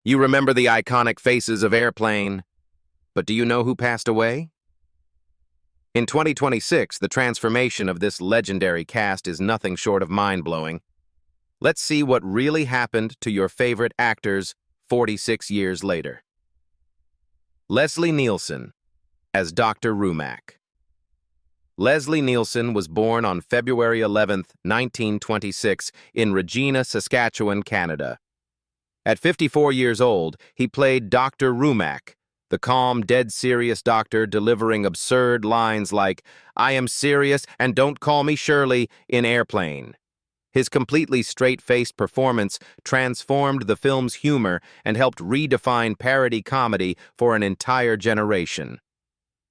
You remember the iconic faces of Airplane, but do you know who passed away? In 2026, the transformation of this legendary cast is nothing short of mind-blowing. Let's see what really happened to your favorite actors 46 years later. Leslie Nielsen as Dr. Rumack. Leslie Nielsen was born on February 11, 1926, in Regina, Saskatchewan, Canada. At 54 years old, he played Dr. Rumack, the calm, dead-serious doctor delivering absurd lines like, "I am serious and don't call me Shirley," in Airplane. His completely straight-faced performance transformed the film's humor and helped redefine parody comedy for an entire generation.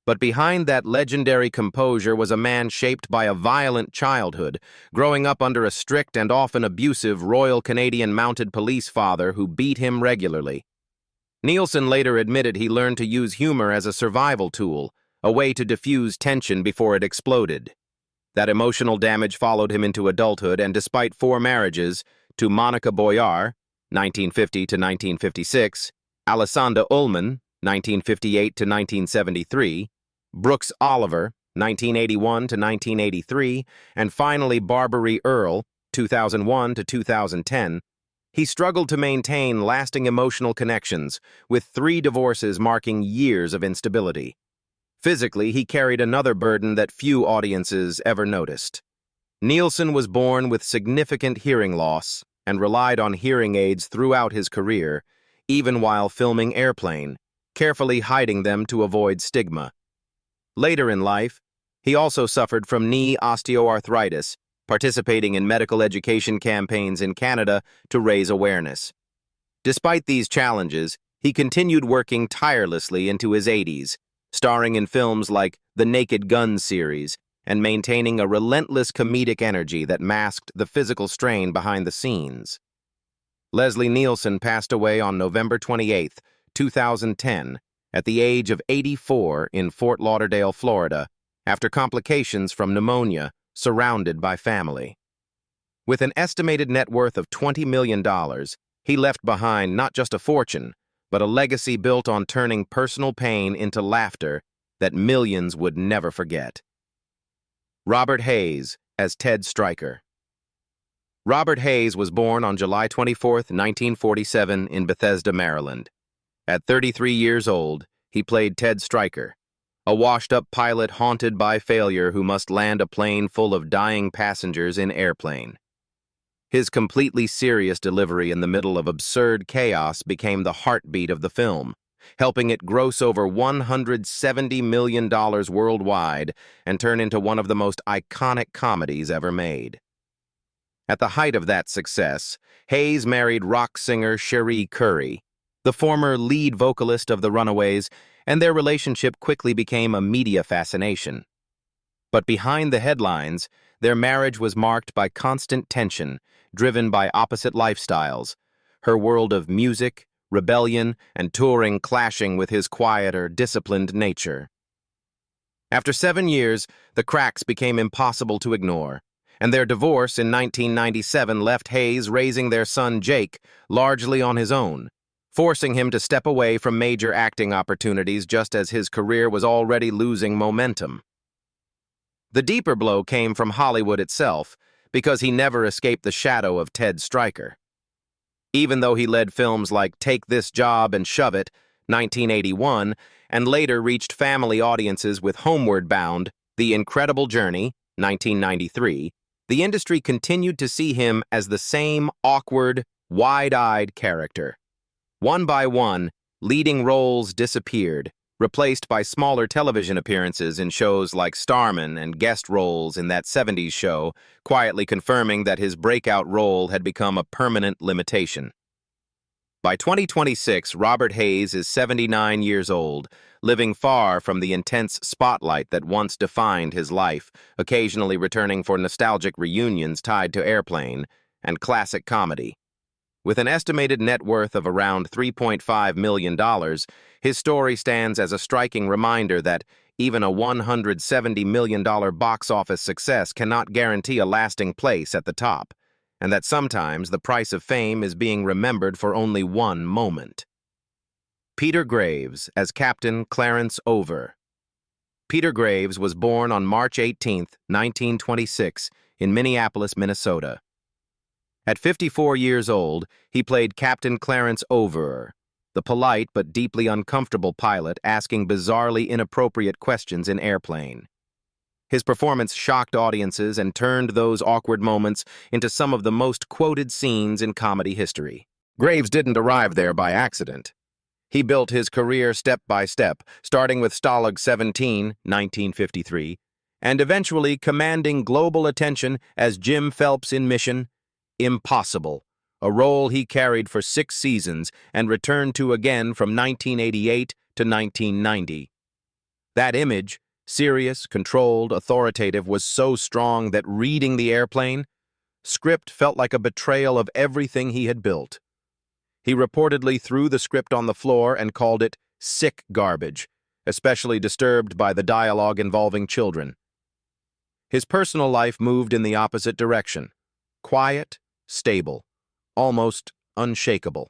But behind that legendary composure was a man shaped by a violent childhood, growing up under a strict and often abusive Royal Canadian Mounted Police father who beat him regularly. Nielsen later admitted he learned to use humor as a survival tool, a way to diffuse tension before it exploded. That emotional damage followed him into adulthood, and despite 4 marriages to Monica Boyar, 1950 to 1956, Alessandra Ullman, 1958 to 1973, Brooks Oliver, 1981 to 1983, and finally Barbary Earl, 2001 to 2010, he struggled to maintain lasting emotional connections, with 3 divorces marking years of instability. Physically, he carried another burden that few audiences ever noticed. Nielsen was born with significant hearing loss and relied on hearing aids throughout his career, even while filming Airplane, carefully hiding them to avoid stigma. Later in life, he also suffered from knee osteoarthritis, participating in medical education campaigns in Canada to raise awareness. Despite these challenges, he continued working tirelessly into his 80s, starring in films like the Naked Gun series and maintaining a relentless comedic energy that masked the physical strain behind the scenes. Leslie Nielsen passed away on November 28, 2010, at the age of 84 in Fort Lauderdale, Florida, after complications from pneumonia, surrounded by family. With an estimated net worth of $20 million, he left behind not just a fortune, but a legacy built on turning personal pain into laughter that millions would never forget. Robert Hays as Ted Stryker. Robert Hays was born on July 24, 1947, in Bethesda, Maryland. At 33 years old, he played Ted Stryker, a washed-up pilot haunted by failure who must land a plane full of dying passengers in Airplane. His completely serious delivery in the middle of absurd chaos became the heartbeat of the film, helping it gross over $170 million worldwide and turn into one of the most iconic comedies ever made. At the height of that success, Hays married rock singer Cherie Currie, the former lead vocalist of the Runaways, and their relationship quickly became a media fascination. But behind the headlines, their marriage was marked by constant tension, driven by opposite lifestyles, her world of music, rebellion, and touring clashing with his quieter, disciplined nature. After 7 years, the cracks became impossible to ignore, and their divorce in 1997 left Hays raising their son Jake largely on his own, forcing him to step away from major acting opportunities just as his career was already losing momentum. The deeper blow came from Hollywood itself, because he never escaped the shadow of Ted Stryker. Even though he led films like Take This Job and Shove It, 1981, and later reached family audiences with Homeward Bound, The Incredible Journey, 1993, the industry continued to see him as the same awkward, wide-eyed character. One by one, leading roles disappeared, replaced by smaller television appearances in shows like Starman and guest roles in that 70s show, quietly confirming that his breakout role had become a permanent limitation. By 2026, Robert Hays is 79 years old, living far from the intense spotlight that once defined his life, occasionally returning for nostalgic reunions tied to Airplane and classic comedy. With an estimated net worth of around $3.5 million, his story stands as a striking reminder that even a $170 million box office success cannot guarantee a lasting place at the top. and that sometimes the price of fame is being remembered for only one moment. Peter Graves as Captain Clarence Over. Peter Graves was born on March 18, 1926, in Minneapolis, Minnesota. At 54 years old, he played Captain Clarence Over, the polite but deeply uncomfortable pilot asking bizarrely inappropriate questions in Airplane. His performance shocked audiences and turned those awkward moments into some of the most quoted scenes in comedy history. Graves didn't arrive there by accident. He built his career step by step, starting with Stalag 17, 1953, and eventually commanding global attention as Jim Phelps in Mission Impossible, a role he carried for 6 seasons and returned to again from 1988 to 1990. That image, serious, controlled, authoritative, was so strong that reading the Airplane script felt like a betrayal of everything he had built. He reportedly threw the script on the floor and called it sick garbage, especially disturbed by the dialogue involving children. His personal life moved in the opposite direction. Quiet, stable, almost unshakable.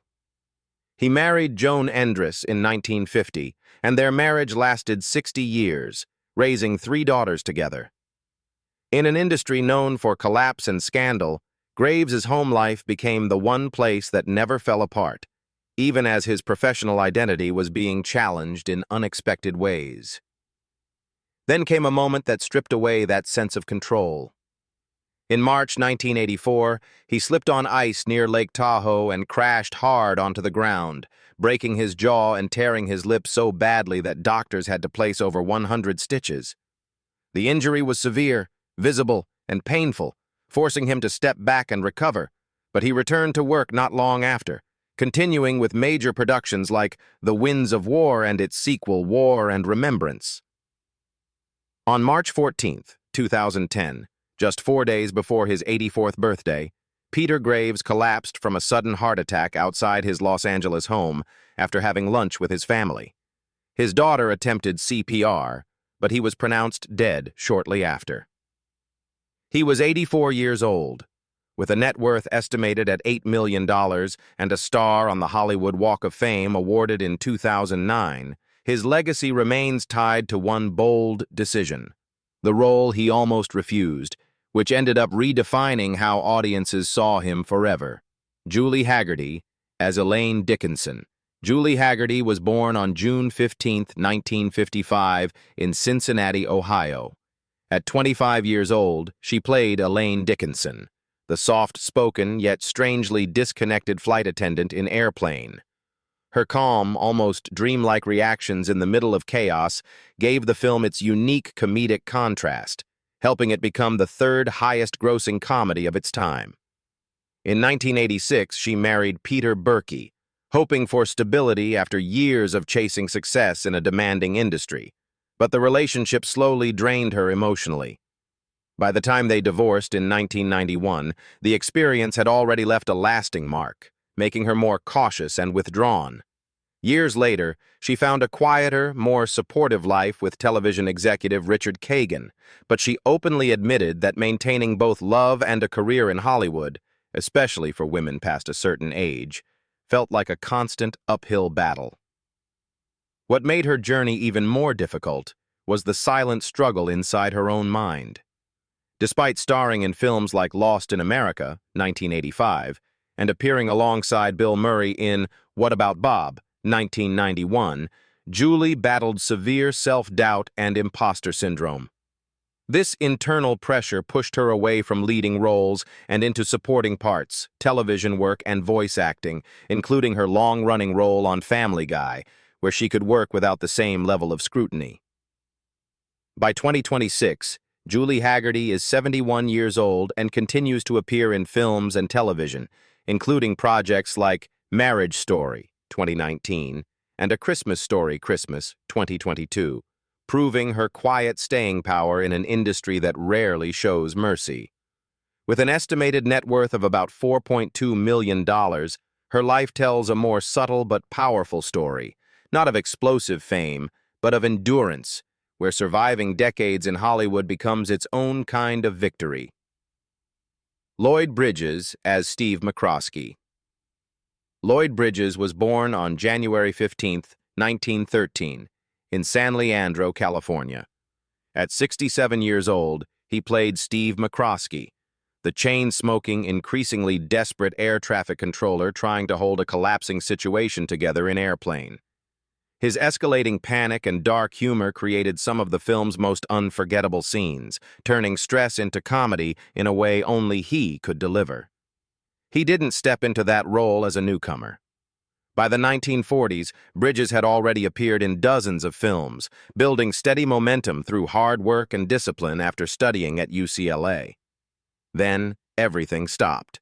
He married Joan Endress in 1950, and their marriage lasted 60 years, raising 3 daughters together. In an industry known for collapse and scandal, Graves's home life became the one place that never fell apart, even as his professional identity was being challenged in unexpected ways. Then came a moment that stripped away that sense of control. In March 1984, he slipped on ice near Lake Tahoe and crashed hard onto the ground, breaking his jaw and tearing his lip so badly that doctors had to place over 100 stitches. The injury was severe, visible, and painful, forcing him to step back and recover, but he returned to work not long after, continuing with major productions like The Winds of War and its sequel War and Remembrance. On March 14, 2010, just 4 days before his 84th birthday, Peter Graves collapsed from a sudden heart attack outside his Los Angeles home after having lunch with his family. His daughter attempted CPR, but he was pronounced dead shortly after. He was 84 years old. With a net worth estimated at $8 million and a star on the Hollywood Walk of Fame awarded in 2009, his legacy remains tied to one bold decision, the role he almost refused, which ended up redefining how audiences saw him forever. Julie Hagerty as Elaine Dickinson. Julie Hagerty was born on June 15, 1955, in Cincinnati, Ohio. At 25 years old, she played Elaine Dickinson, the soft-spoken yet strangely disconnected flight attendant in Airplane. Her calm, almost dreamlike reactions in the middle of chaos gave the film its unique comedic contrast, helping it become the 3rd highest-grossing comedy of its time. In 1986, she married Peter Berkey, hoping for stability after years of chasing success in a demanding industry. But the relationship slowly drained her emotionally. By the time they divorced in 1991, the experience had already left a lasting mark, making her more cautious and withdrawn. Years later, she found a quieter, more supportive life with television executive Richard Kagan, but she openly admitted that maintaining both love and a career in Hollywood, especially for women past a certain age, felt like a constant uphill battle. What made her journey even more difficult was the silent struggle inside her own mind. Despite starring in films like Lost in America, 1985, and appearing alongside Bill Murray in What About Bob, 1991, Julie battled severe self-doubt and imposter syndrome. This internal pressure pushed her away from leading roles and into supporting parts, television work, and voice acting, including her long-running role on Family Guy, where she could work without the same level of scrutiny. By 2026, Julie Hagerty is 71 years old and continues to appear in films and television, including projects like Marriage Story, 2019, and A Christmas Story Christmas, 2022, proving her quiet staying power in an industry that rarely shows mercy. With an estimated net worth of about $4.2 million, her life tells a more subtle but powerful story, not of explosive fame, but of endurance, where surviving decades in Hollywood becomes its own kind of victory. Lloyd Bridges as Steve McCroskey. Lloyd Bridges was born on January 15, 1913, in San Leandro, California. At 67 years old, he played Steve McCroskey, the chain-smoking, increasingly desperate air traffic controller trying to hold a collapsing situation together in airplane. His escalating panic and dark humor created some of the film's most unforgettable scenes, turning stress into comedy in a way only he could deliver. He didn't step into that role as a newcomer. By the 1940s, Bridges had already appeared in dozens of films, building steady momentum through hard work and discipline after studying at UCLA. Then, everything stopped.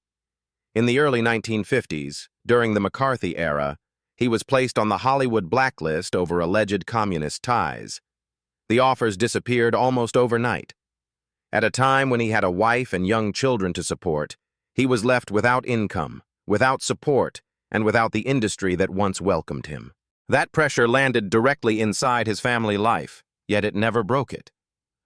In the early 1950s, during the McCarthy era, he was placed on the Hollywood blacklist over alleged communist ties. The offers disappeared almost overnight. At a time when he had a wife and young children to support, he was left without income, without support, and without the industry that once welcomed him. That pressure landed directly inside his family life, yet it never broke it.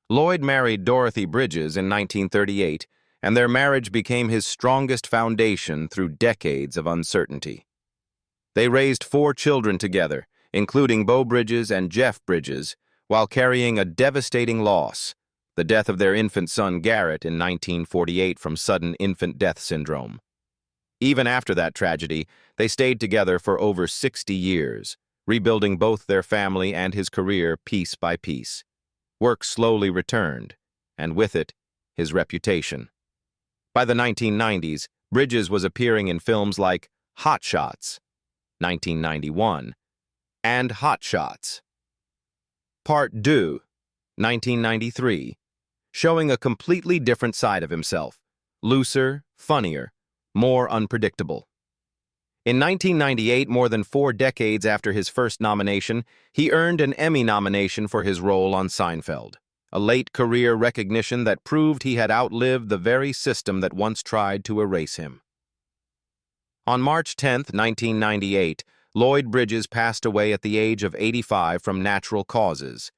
Lloyd married Dorothy Bridges in 1938, and their marriage became his strongest foundation through decades of uncertainty. They raised 4 children together, including Beau Bridges and Jeff Bridges, while carrying a devastating loss, the death of their infant son Garrett in 1948 from sudden infant death syndrome. Even after that tragedy, they stayed together for over 60 years, rebuilding both their family and his career piece by piece. Work slowly returned, and with it, his reputation. By the 1990s, Bridges was appearing in films like Hot Shots, 1991, and Hot Shots, Part 2, 1993, showing a completely different side of himself, looser, funnier, more unpredictable. In 1998, more than 4 decades after his first nomination, he earned an Emmy nomination for his role on Seinfeld, a late career recognition that proved he had outlived the very system that once tried to erase him. On March 10, 1998, Lloyd Bridges passed away at the age of 85 from natural causes.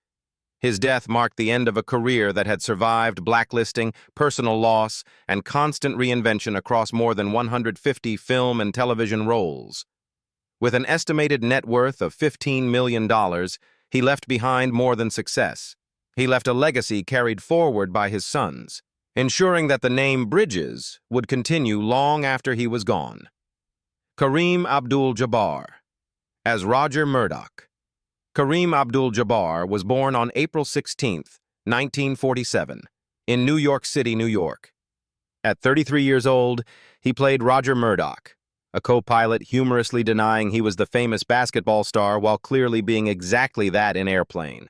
His death marked the end of a career that had survived blacklisting, personal loss, and constant reinvention across more than 150 film and television roles. With an estimated net worth of $15 million, he left behind more than success. He left a legacy carried forward by his sons, ensuring that the name Bridges would continue long after he was gone. Kareem Abdul-Jabbar as Roger Murdoch. Kareem Abdul-Jabbar was born on April 16, 1947, in New York City, New York. At 33 years old, he played Roger Murdoch, a co-pilot humorously denying he was the famous basketball star while clearly being exactly that in Airplane.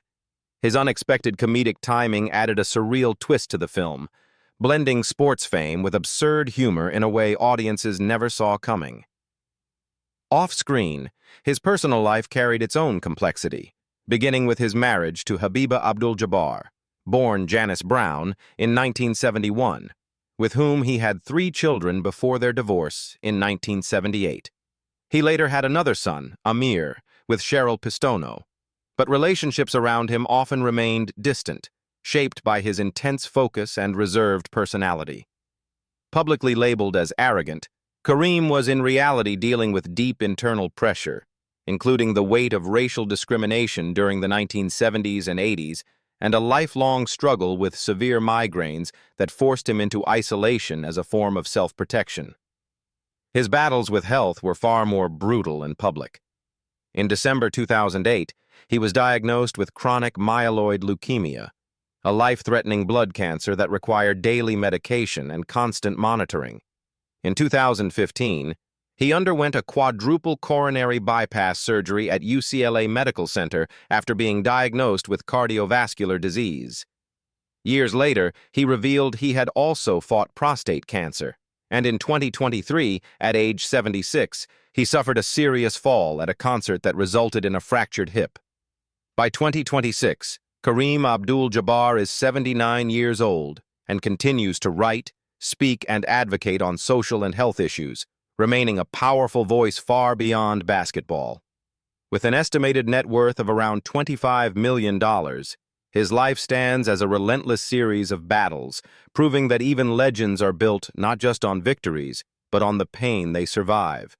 His unexpected comedic timing added a surreal twist to the film, blending sports fame with absurd humor in a way audiences never saw coming. Off-screen, his personal life carried its own complexity, beginning with his marriage to Habiba Abdul-Jabbar, born Janice Brown, in 1971, with whom he had 3 children before their divorce in 1978. He later had another son, Amir, with Cheryl Pistono, but relationships around him often remained distant, shaped by his intense focus and reserved personality. Publicly labeled as arrogant, Kareem was in reality dealing with deep internal pressure, including the weight of racial discrimination during the 1970s and 80s, and a lifelong struggle with severe migraines that forced him into isolation as a form of self-protection. His battles with health were far more brutal and public. In December 2008, he was diagnosed with chronic myeloid leukemia, a life-threatening blood cancer that required daily medication and constant monitoring. In 2015, he underwent a quadruple coronary bypass surgery at UCLA Medical Center after being diagnosed with cardiovascular disease. Years later, he revealed he had also fought prostate cancer, and in 2023, at age 76, he suffered a serious fall at a concert that resulted in a fractured hip. By 2026, Kareem Abdul-Jabbar is 79 years old and continues to write, speak, and advocate on social and health issues, remaining a powerful voice far beyond basketball. With an estimated net worth of around $25 million, His life stands as a relentless series of battles, proving that even legends are built not just on victories, but on the pain they survive.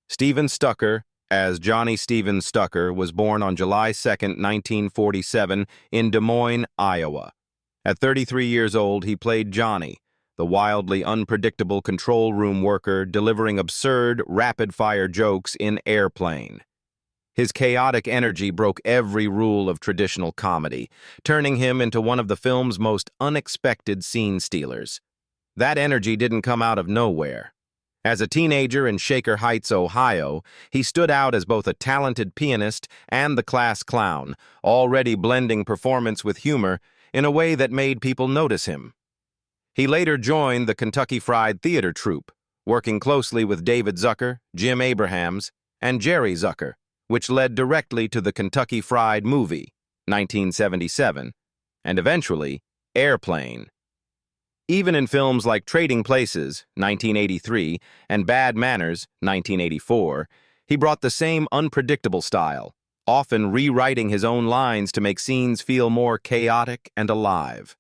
Stephen Stucker, as Johnny Stephen Stucker, was born on July 2, 1947, in Des Moines, Iowa. At 33 years old, he played Johnny, the wildly unpredictable control room worker delivering absurd, rapid-fire jokes in Airplane. His chaotic energy broke every rule of traditional comedy, turning him into one of the film's most unexpected scene stealers. That energy didn't come out of nowhere. As a teenager in Shaker Heights, Ohio, he stood out as both a talented pianist and the class clown, already blending performance with humor in a way that made people notice him. He later joined the Kentucky Fried Theater troupe, working closely with David Zucker, Jim Abrahams, and Jerry Zucker, which led directly to the Kentucky Fried Movie, 1977, and eventually Airplane. Even in films like Trading Places, 1983, and Bad Manners, 1984, he brought the same unpredictable style, often rewriting his own lines to make scenes feel more chaotic and alive.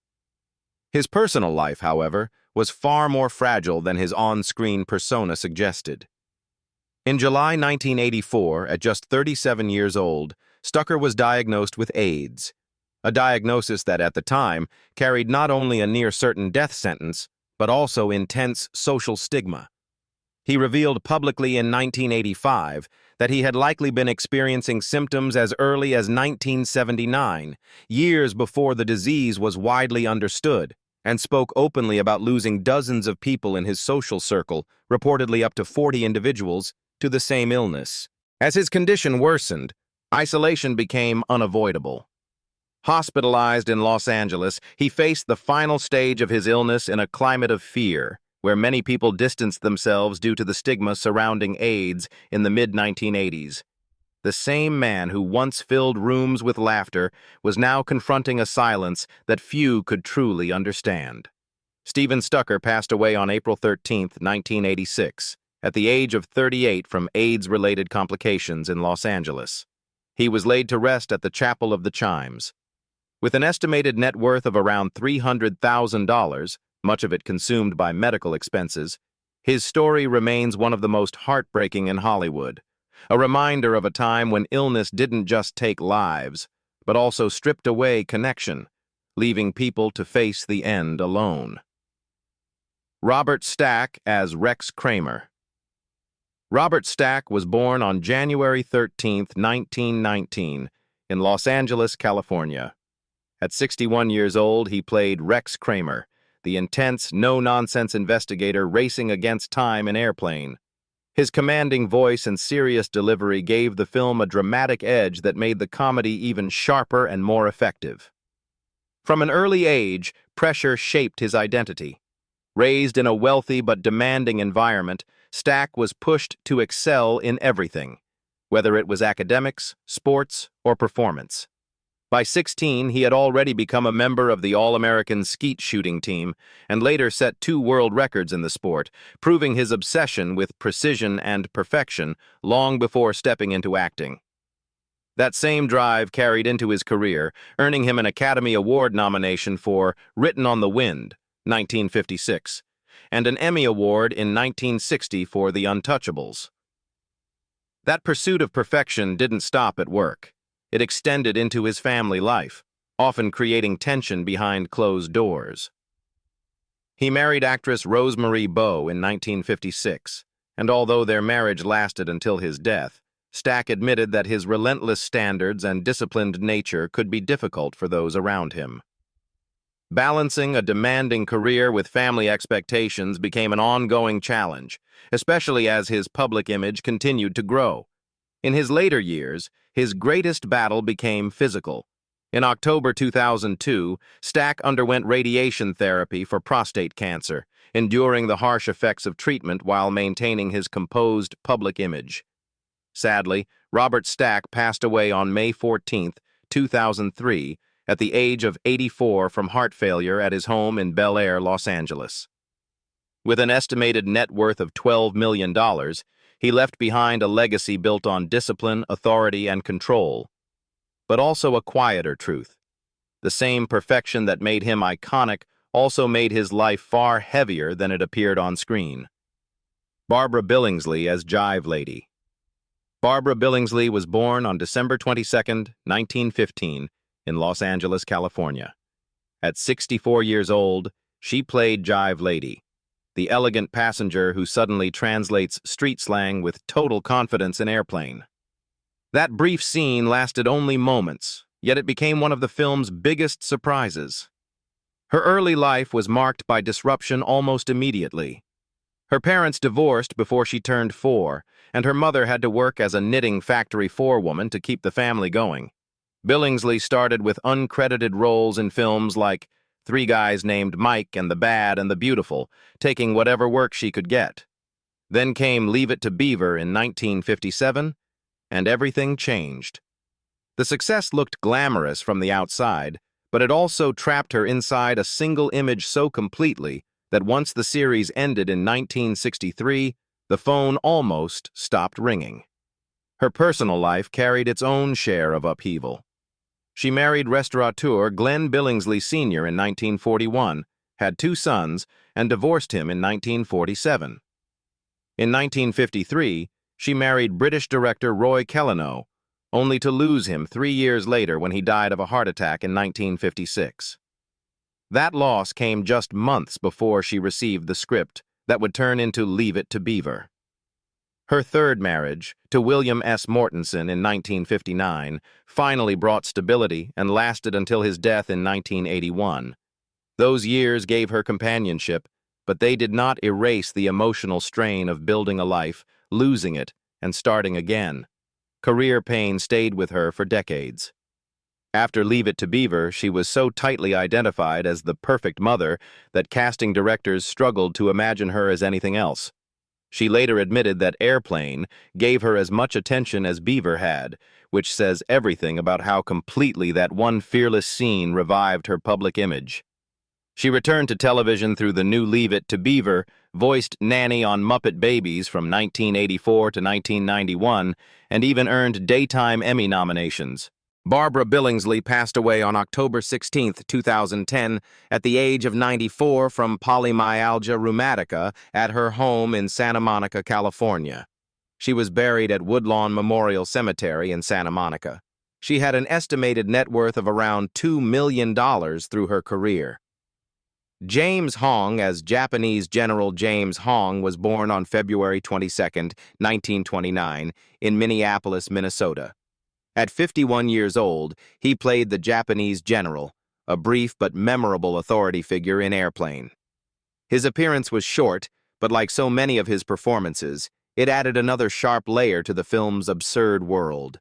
His personal life, however, was far more fragile than his on-screen persona suggested. In July 1984, at just 37 years old, Stucker was diagnosed with AIDS, a diagnosis that at the time carried not only a near-certain death sentence, but also intense social stigma. He revealed publicly in 1985 that he had likely been experiencing symptoms as early as 1979, years before the disease was widely understood, and spoke openly about losing dozens of people in his social circle, reportedly up to 40 individuals, to the same illness. As his condition worsened, isolation became unavoidable. Hospitalized in Los Angeles, he faced the final stage of his illness in a climate of fear, where many people distanced themselves due to the stigma surrounding AIDS in the mid-1980s. The same man who once filled rooms with laughter was now confronting a silence that few could truly understand. Stephen Stucker passed away on April 13, 1986, at the age of 38 from AIDS-related complications in Los Angeles. He was laid to rest at the Chapel of the Chimes. With an estimated net worth of around $300,000, much of it consumed by medical expenses, his story remains one of the most heartbreaking in Hollywood, a reminder of a time when illness didn't just take lives, but also stripped away connection, leaving people to face the end alone. Robert Stack as Rex Kramer. Robert Stack was born on January 13, 1919, in Los Angeles, California. At 61 years old, he played Rex Kramer, the intense, no-nonsense investigator racing against time in Airplane. His commanding voice and serious delivery gave the film a dramatic edge that made the comedy even sharper and more effective. From an early age, pressure shaped his identity. Raised in a wealthy but demanding environment, Stack was pushed to excel in everything, whether it was academics, sports, or performance. By 16, he had already become a member of the All-American skeet shooting team and later set 2 world records in the sport, proving his obsession with precision and perfection long before stepping into acting. That same drive carried into his career, earning him an Academy Award nomination for Written on the Wind, 1956, and an Emmy Award in 1960 for The Untouchables. That pursuit of perfection didn't stop at work. It extended into his family life, often creating tension behind closed doors. He married actress Rosemarie Bowe in 1956, and although their marriage lasted until his death, Stack admitted that his relentless standards and disciplined nature could be difficult for those around him. Balancing a demanding career with family expectations became an ongoing challenge, especially as his public image continued to grow. In his later years, his greatest battle became physical. In October 2002, Stack underwent radiation therapy for prostate cancer, enduring the harsh effects of treatment while maintaining his composed public image. Sadly, Robert Stack passed away on May 14, 2003, at the age of 84 from heart failure at his home in Bel Air, Los Angeles. With an estimated net worth of $12 million, he left behind a legacy built on discipline, authority, and control, but also a quieter truth. The same perfection that made him iconic also made his life far heavier than it appeared on screen. Barbara Billingsley as Jive Lady. Barbara Billingsley was born on December 22, 1915, in Los Angeles, California. At 64 years old, she played Jive Lady, the elegant passenger who suddenly translates street slang with total confidence in Airplane. That brief scene lasted only moments, yet it became one of the film's biggest surprises. Her early life was marked by disruption almost immediately. Her parents divorced before she turned 4, and her mother had to work as a knitting factory forewoman to keep the family going. Billingsley started with uncredited roles in films like Three Guys Named Mike and The Bad and the Beautiful, taking whatever work she could get. Then came Leave It to Beaver in 1957, and everything changed. The success looked glamorous from the outside, but it also trapped her inside a single image so completely that once the series ended in 1963, the phone almost stopped ringing. Her personal life carried its own share of upheaval. She married restaurateur Glenn Billingsley Sr. in 1941, had 2 sons, and divorced him in 1947. In 1953, she married British director Roy Kellenou, only to lose him 3 years later when he died of a heart attack in 1956. That loss came just months before she received the script that would turn into Leave It to Beaver. Her third marriage, to William S. Mortensen in 1959, finally brought stability and lasted until his death in 1981. Those years gave her companionship, but they did not erase the emotional strain of building a life, losing it, and starting again. Career pain stayed with her for decades. After Leave It to Beaver, she was so tightly identified as the perfect mother that casting directors struggled to imagine her as anything else. She later admitted that Airplane gave her as much attention as Beaver had, which says everything about how completely that one fearless scene revived her public image. She returned to television through the new Leave It to Beaver, voiced Nanny on Muppet Babies from 1984 to 1991, and even earned Daytime Emmy nominations. Barbara Billingsley passed away on October 16, 2010, at the age of 94 from polymyalgia rheumatica at her home in Santa Monica, California. She was buried at Woodlawn Memorial Cemetery in Santa Monica. She had an estimated net worth of around $2 million through her career. James Hong as Japanese General James Hong was born on February 22, 1929, in Minneapolis, Minnesota. At 51 years old, he played the Japanese general, a brief but memorable authority figure in Airplane. His appearance was short, but like so many of his performances, it added another sharp layer to the film's absurd world.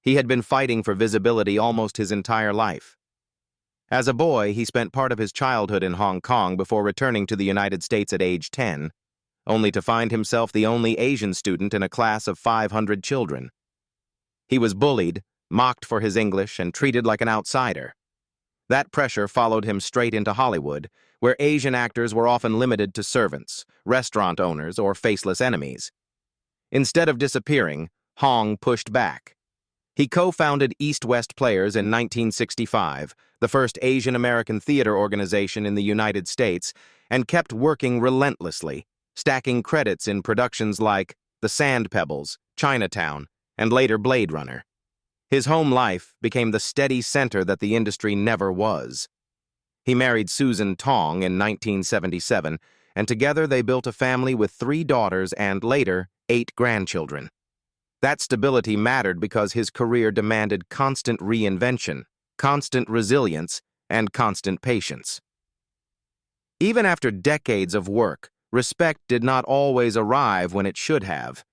He had been fighting for visibility almost his entire life. As a boy, he spent part of his childhood in Hong Kong before returning to the United States at age 10, only to find himself the only Asian student in a class of 500 children. He was bullied, mocked for his English, and treated like an outsider. That pressure followed him straight into Hollywood, where Asian actors were often limited to servants, restaurant owners, or faceless enemies. Instead of disappearing, Hong pushed back. He co-founded East West Players in 1965, the first Asian American theater organization in the United States, and kept working relentlessly, stacking credits in productions like The Sand Pebbles, Chinatown, and later Blade Runner. His home life became the steady center that the industry never was. He married Susan Tong in 1977, and together they built a family with 3 daughters and, later, 8 grandchildren. That stability mattered because his career demanded constant reinvention, constant resilience, and constant patience. Even after decades of work, respect did not always arrive when it should have.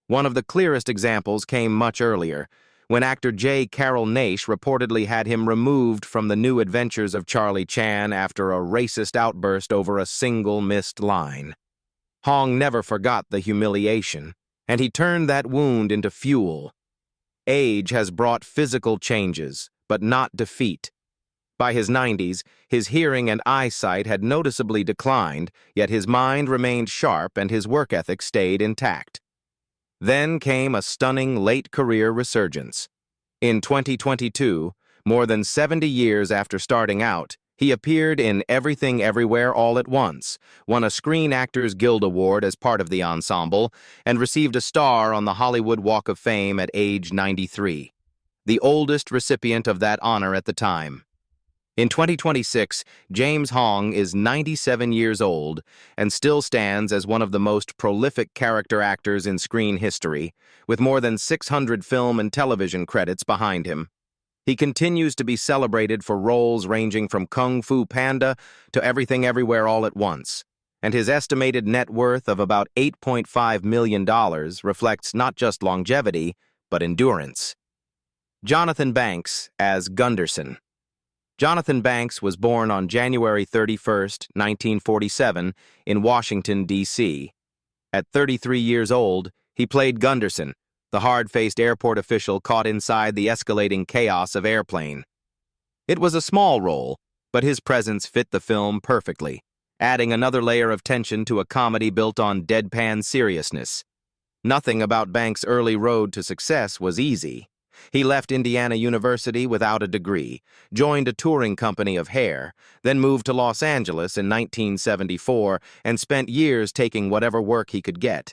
One of the clearest examples came much earlier, when actor J. Carroll Naish reportedly had him removed from the New Adventures of Charlie Chan after a racist outburst over a single missed line. Hong never forgot the humiliation, and he turned that wound into fuel. Age has brought physical changes, but not defeat. By his 90s, his hearing and eyesight had noticeably declined, yet his mind remained sharp and his work ethic stayed intact. Then came a stunning late-career resurgence. In 2022, More than 70 years after starting out, he appeared in Everything Everywhere All at Once, won a Screen Actors Guild Award as part of the ensemble, and received a star on the Hollywood Walk of Fame at age 93, the oldest recipient of that honor at the time. In 2026, James Hong is 97 years old and still stands as one of the most prolific character actors in screen history, with more than 600 film and television credits behind him. He continues to be celebrated for roles ranging from Kung Fu Panda to Everything Everywhere All at Once, and his estimated net worth of about $8.5 million reflects not just longevity, but endurance. Jonathan Banks as Gunderson. Jonathan Banks was born on January 31, 1947, in Washington, D.C. At 33 years old, he played Gunderson, the hard-faced airport official caught inside the escalating chaos of Airplane. It was a small role, but his presence fit the film perfectly, adding another layer of tension to a comedy built on deadpan seriousness. Nothing about Banks' early road to success was easy. He left Indiana University without a degree, joined a touring company of hair, then moved to Los Angeles in 1974 and spent years taking whatever work he could get.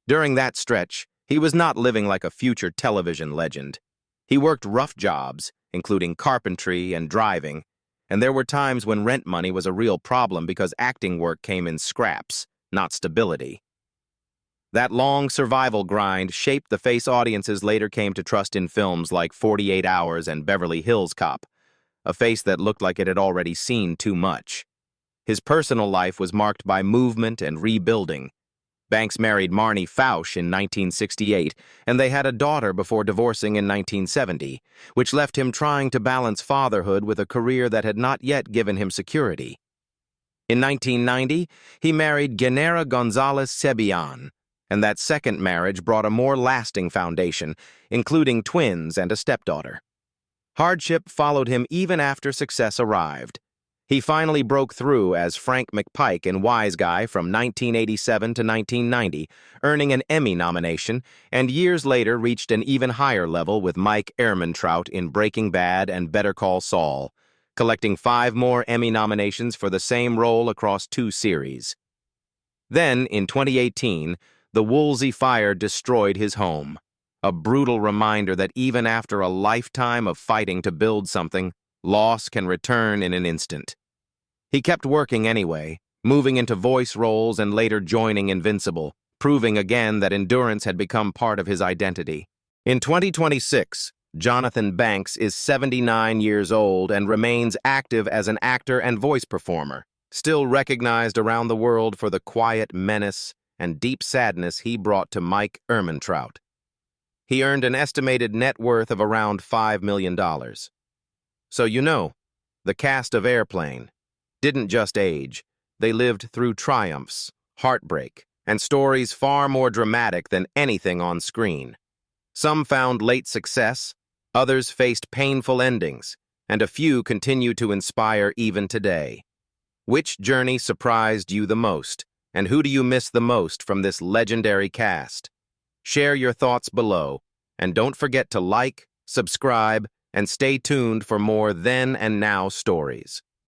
During that stretch, he was not living like a future television legend. He worked rough jobs, including carpentry and driving, and there were times when rent money was a real problem because acting work came in scraps, not stability. That long survival grind shaped the face audiences later came to trust in films like 48 Hours and Beverly Hills Cop, a face that looked like it had already seen too much. His personal life was marked by movement and rebuilding. Banks married Marnie Fausch in 1968, and they had a daughter before divorcing in 1970, which left him trying to balance fatherhood with a career that had not yet given him security. In 1990, he married Genera Gonzalez Cebillan, and that second marriage brought a more lasting foundation, including twins and a stepdaughter. Hardship followed him even after success arrived. He finally broke through as Frank McPike in Wise Guy from 1987 to 1990, earning an Emmy nomination, and years later reached an even higher level with Mike Ehrmantraut in Breaking Bad and Better Call Saul, collecting 5 more Emmy nominations for the same role across 2 series. Then, in 2018, the Woolsey fire destroyed his home, a brutal reminder that even after a lifetime of fighting to build something, loss can return in an instant. He kept working anyway, moving into voice roles and later joining Invincible, proving again that endurance had become part of his identity. In 2026, Jonathan Banks is 79 years old and remains active as an actor and voice performer, still recognized around the world for the quiet menace and deep sadness he brought to Mike Ehrmantraut. He earned an estimated net worth of around $5 million. So you know, the cast of Airplane didn't just age. They lived through triumphs, heartbreak, and stories far more dramatic than anything on screen. Some found late success, others faced painful endings, and a few continue to inspire even today. Which journey surprised you the most, and who do you miss the most from this legendary cast? Share your thoughts below, and don't forget to like, subscribe, and stay tuned for more then and now stories.